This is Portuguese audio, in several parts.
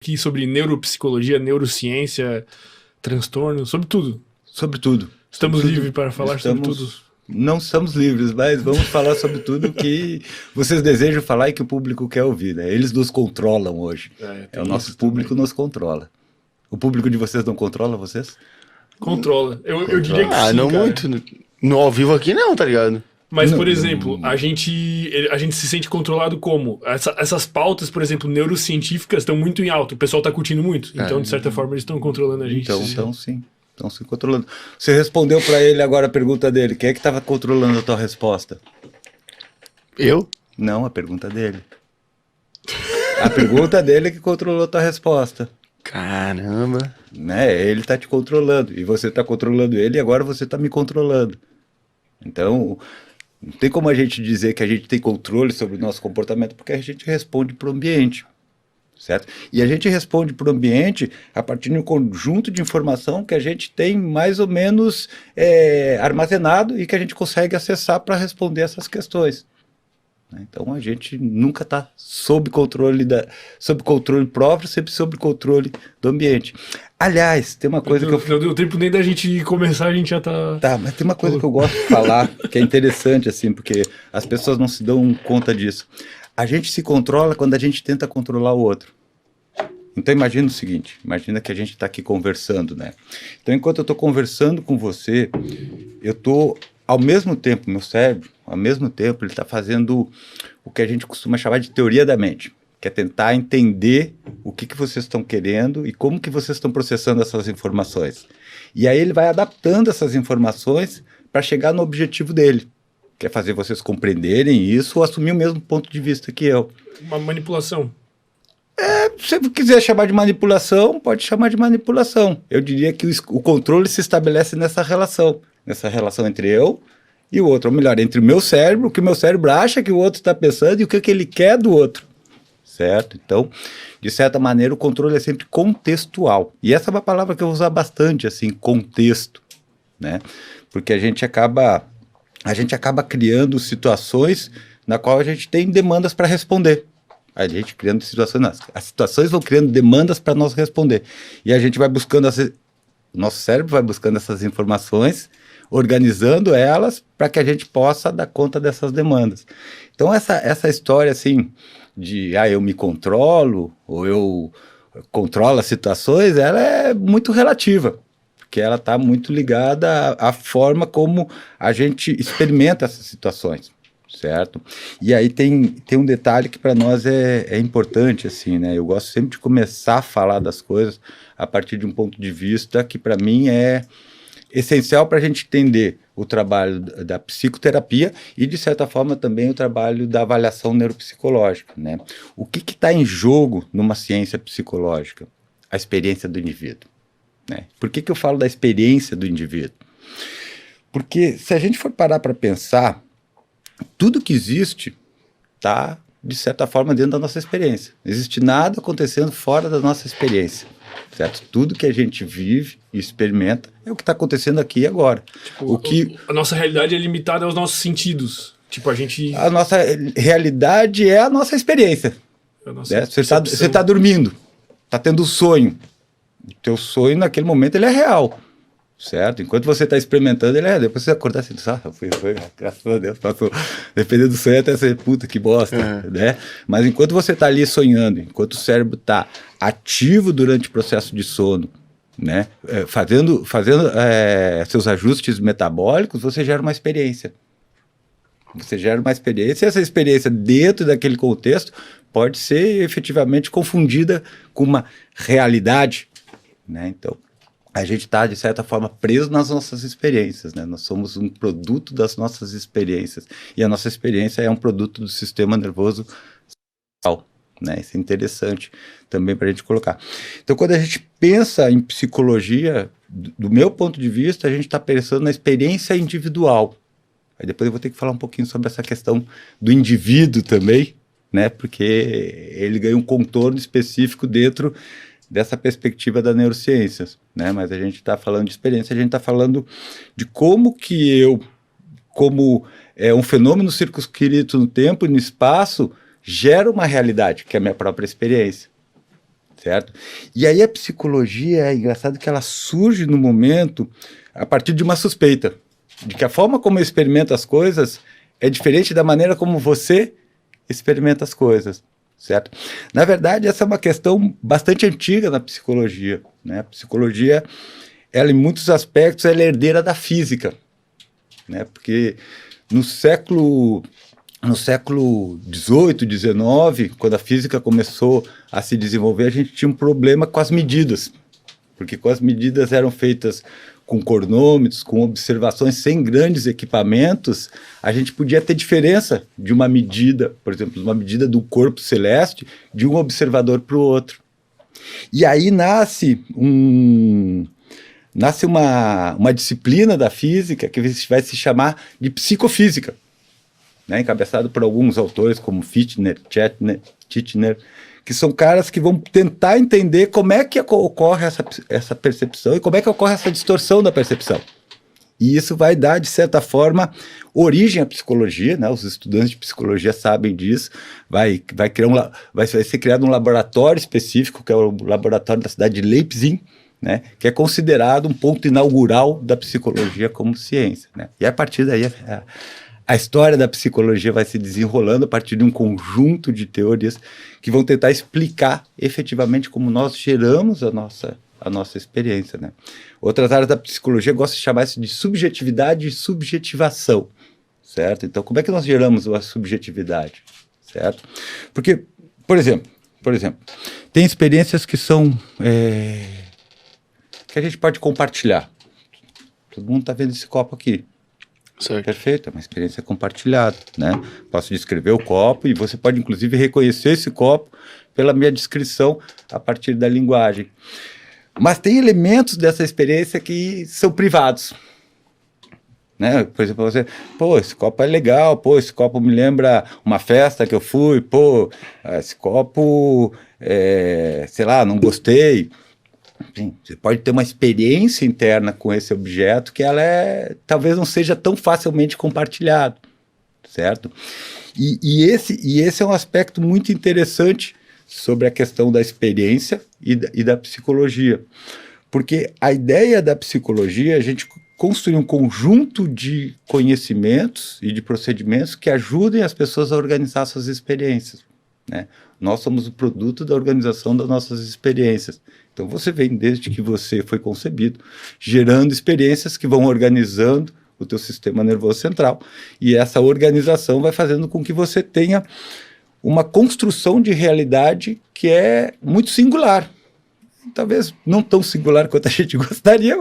aqui sobre neuropsicologia, neurociência, transtorno, sobre tudo. Sobre tudo. Estamos livres para falar sobre tudo. Não estamos livres, mas vamos falar sobre tudo que vocês desejam falar e que o público quer ouvir, né? Eles nos controlam hoje. O nosso público também nos controla. O público de vocês não controla vocês? Controla. Eu diria que sim, não cara. muito. No ao vivo aqui não, tá ligado? Mas, por exemplo, a gente se sente controlado como? Essas pautas, por exemplo, neurocientíficas estão muito em alta. O pessoal tá curtindo muito. Então, de certa forma, eles estão controlando a gente. Então sim. Estão se controlando. Você respondeu para ele agora a pergunta dele. Quem é que estava controlando a tua resposta? Eu? Não, a pergunta dele. A pergunta dele é que controlou a tua resposta. Caramba. Né? Ele tá te controlando. E você tá controlando ele e agora você tá me controlando. Então, não tem como a gente dizer que a gente tem controle sobre o nosso comportamento porque a gente responde para o ambiente. Certo? E a gente responde para o ambiente a partir de um conjunto de informação que a gente tem mais ou menos armazenado e que a gente consegue acessar para responder essas questões. Então a gente nunca está sob controle próprio, sempre sob controle do ambiente. Aliás, tem uma coisa Não deu tempo nem da gente começar, a gente já tá... Tá, mas tem uma coisa que eu gosto de falar, que é interessante, assim, porque as pessoas não se dão conta disso. A gente se controla quando a gente tenta controlar o outro. Então imagina o seguinte, imagina que a gente está aqui conversando, né? Então enquanto eu estou conversando com você, eu estou, ao mesmo tempo, meu cérebro, ao mesmo tempo, ele está fazendo o que a gente costuma chamar de teoria da mente, que é tentar entender o que vocês estão querendo e como que vocês estão processando essas informações. E aí ele vai adaptando essas informações para chegar no objetivo dele. Quer fazer vocês compreenderem isso ou assumir o mesmo ponto de vista que eu. Uma manipulação. Se você quiser chamar de manipulação, pode chamar de manipulação. Eu diria que o controle se estabelece nessa relação entre eu e o outro. Ou melhor, entre o meu cérebro, o que o meu cérebro acha que o outro está pensando e o que ele quer do outro. Certo? Então, de certa maneira, o controle é sempre contextual. E essa é uma palavra que eu vou usar bastante, assim, contexto. Né? Porque a gente acaba criando situações na qual a gente tem demandas para responder. A gente criando situações, as situações vão criando demandas para nós responder. E a gente vai buscando, o nosso cérebro vai buscando essas informações, organizando elas para que a gente possa dar conta dessas demandas. Então essa história assim de eu me controlo ou eu controlo as situações, ela é muito relativa. Porque ela está muito ligada à forma como a gente experimenta essas situações, certo? E aí tem um detalhe que para nós é importante, assim, né? Eu gosto sempre de começar a falar das coisas a partir de um ponto de vista que para mim é essencial para a gente entender o trabalho da psicoterapia e, de certa forma, também o trabalho da avaliação neuropsicológica, né? O que está em jogo numa ciência psicológica? A experiência do indivíduo. Né? Por que eu falo da experiência do indivíduo? Porque se a gente for parar para pensar, tudo que existe está, de certa forma, dentro da nossa experiência. Não existe nada acontecendo fora da nossa experiência. Certo? Tudo que a gente vive e experimenta é o que está acontecendo aqui e agora. Tipo, a nossa realidade é limitada aos nossos sentidos. Tipo, a nossa realidade é a nossa experiência. Né? Você está dormindo, está tendo um sonho. O teu sonho, naquele momento, ele é real, certo? Enquanto você está experimentando, ele é real. Depois você acordar assim, foi, graças a Deus, passou. Dependendo do sonho, até ser, puta, que bosta, né? Mas enquanto você está ali sonhando, enquanto o cérebro está ativo durante o processo de sono, né? Fazendo seus ajustes metabólicos, você gera uma experiência. Você gera uma experiência, e essa experiência dentro daquele contexto pode ser efetivamente confundida com uma realidade. Né? Então, a gente está, de certa forma, preso nas nossas experiências. Né? Nós somos um produto das nossas experiências. E a nossa experiência é um produto do sistema nervoso central. Né? Isso é interessante também para a gente colocar. Então, quando a gente pensa em psicologia, do meu ponto de vista, a gente está pensando na experiência individual. Aí depois eu vou ter que falar um pouquinho sobre essa questão do indivíduo também, né? Porque ele ganha um contorno específico dentro dessa perspectiva das neurociências, né? Mas a gente está falando de experiência, a gente está falando de como que como um fenômeno circunscrito no tempo e no espaço, gera uma realidade, que é a minha própria experiência, certo? E aí a psicologia, é engraçado que ela surge no momento a partir de uma suspeita, de que a forma como eu experimento as coisas é diferente da maneira como você experimenta as coisas, certo? Na verdade, essa é uma questão bastante antiga na psicologia, né? A psicologia, ela em muitos aspectos, ela é herdeira da física, né? Porque no século XVIII, XIX, quando a física começou a se desenvolver, a gente tinha um problema com as medidas, porque com as medidas eram feitas com cronômetros, com observações sem grandes equipamentos, a gente podia ter diferença de uma medida, por exemplo, uma medida do corpo celeste, de um observador para o outro. E aí nasce uma disciplina da física que vai se chamar de psicofísica, né, encabeçado por alguns autores como Fichtner, Titchener, que são caras que vão tentar entender como é que ocorre essa percepção e como é que ocorre essa distorção da percepção. E isso vai dar, de certa forma, origem à psicologia, né? Os estudantes de psicologia sabem disso. Vai ser criado um laboratório específico, que é o laboratório da cidade de Leipzig, né? Que é considerado um ponto inaugural da psicologia como ciência, né? E a partir daí a história da psicologia vai se desenrolando a partir de um conjunto de teorias que vão tentar explicar efetivamente como nós geramos a nossa experiência, né? Outras áreas da psicologia gostam de chamar isso de subjetividade e subjetivação, certo? Então, como é que nós geramos a subjetividade, certo? Porque, por exemplo, tem experiências que são que a gente pode compartilhar. Todo mundo está vendo esse copo aqui. Certo. Perfeito, é uma experiência compartilhada, né? Posso descrever o copo e você pode, inclusive, reconhecer esse copo pela minha descrição a partir da linguagem. Mas tem elementos dessa experiência que são privados, né? Por exemplo, você, esse copo é legal, esse copo me lembra uma festa que eu fui, esse copo, sei lá, não gostei. Enfim, você pode ter uma experiência interna com esse objeto que ela talvez não seja tão facilmente compartilhado, certo? E esse é um aspecto muito interessante sobre a questão da experiência e da psicologia, porque a ideia da psicologia é a gente construir um conjunto de conhecimentos e de procedimentos que ajudem as pessoas a organizar suas experiências, né? Nós somos o produto da organização das nossas experiências. Então você vem desde que você foi concebido, gerando experiências que vão organizando o teu sistema nervoso central, e essa organização vai fazendo com que você tenha uma construção de realidade que é muito singular. Talvez não tão singular quanto a gente gostaria,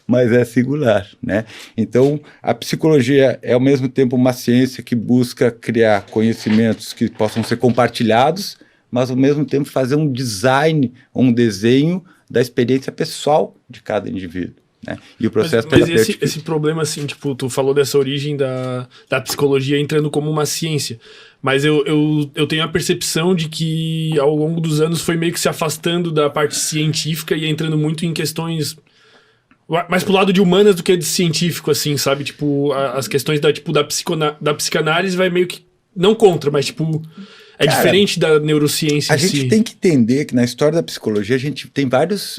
mas é singular, né? Então, a psicologia é ao mesmo tempo uma ciência que busca criar conhecimentos que possam ser compartilhados, mas ao mesmo tempo fazer um design, um desenho da experiência pessoal de cada indivíduo, né? E o processo terapêutico... Mas esse problema, assim, tipo, tu falou dessa origem da psicologia entrando como uma ciência, mas eu tenho a percepção de que ao longo dos anos foi meio que se afastando da parte científica e entrando muito em questões mais pro lado de humanas do que de científico, assim, sabe? Tipo, as questões da psicanálise vai meio que, não contra, mas tipo... É diferente da neurociência em si. A gente tem que entender que na história da psicologia a gente tem vários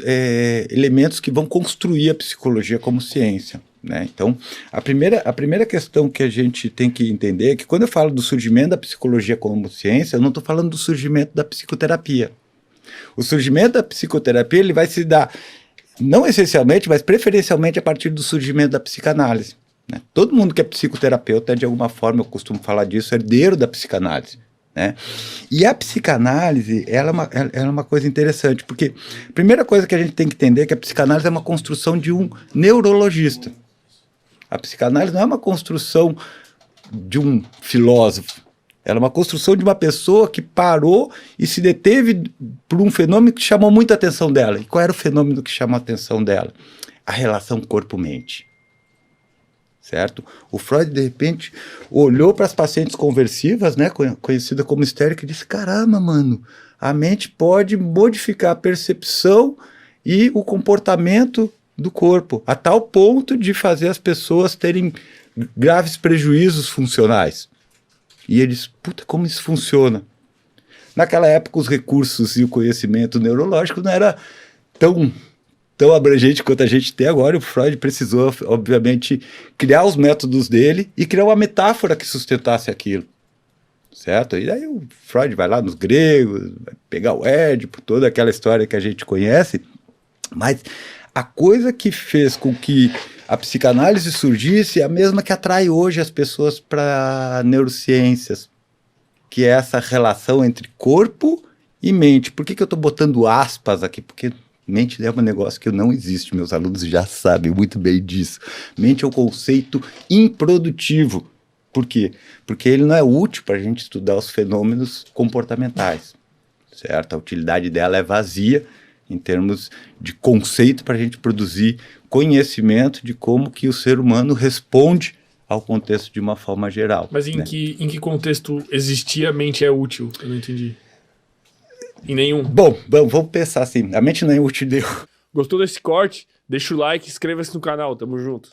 elementos que vão construir a psicologia como ciência, né? Então, a primeira questão que a gente tem que entender é que quando eu falo do surgimento da psicologia como ciência, eu não estou falando do surgimento da psicoterapia. O surgimento da psicoterapia ele vai se dar, não essencialmente, mas preferencialmente a partir do surgimento da psicanálise, né? Todo mundo que é psicoterapeuta, de alguma forma, eu costumo falar disso, é herdeiro da psicanálise, né? E a psicanálise, ela é uma coisa interessante, porque a primeira coisa que a gente tem que entender é que a psicanálise é uma construção de um neurologista. A psicanálise não é uma construção de um filósofo, ela é uma construção de uma pessoa que parou e se deteve por um fenômeno que chamou muita atenção dela. E qual era o fenômeno que chamou a atenção dela? A relação corpo-mente. Certo? O Freud, de repente, olhou para as pacientes conversivas, né, conhecida como histérica, e disse, caramba, mano, a mente pode modificar a percepção e o comportamento do corpo, a tal ponto de fazer as pessoas terem graves prejuízos funcionais. E ele disse, puta, como isso funciona? Naquela época, os recursos e o conhecimento neurológico não era tão abrangente quanto a gente tem agora. O Freud precisou, obviamente, criar os métodos dele e criar uma metáfora que sustentasse aquilo, certo? E aí o Freud vai lá nos gregos, vai pegar o Édipo, toda aquela história que a gente conhece, mas a coisa que fez com que a psicanálise surgisse é a mesma que atrai hoje as pessoas para neurociências, que é essa relação entre corpo e mente. Por que eu estou botando aspas aqui? Porque mente é um negócio que não existe, meus alunos já sabem muito bem disso. Mente é um conceito improdutivo. Por quê? Porque ele não é útil para a gente estudar os fenômenos comportamentais, certo? A utilidade dela é vazia em termos de conceito para a gente produzir conhecimento de como que o ser humano responde ao contexto de uma forma geral. Mas em que contexto existir a mente é útil? Eu não entendi. Em nenhum. Bom, vamos pensar assim. A mente não é útil nenhum. Gostou desse corte? Deixa o like e inscreva-se no canal. Tamo junto.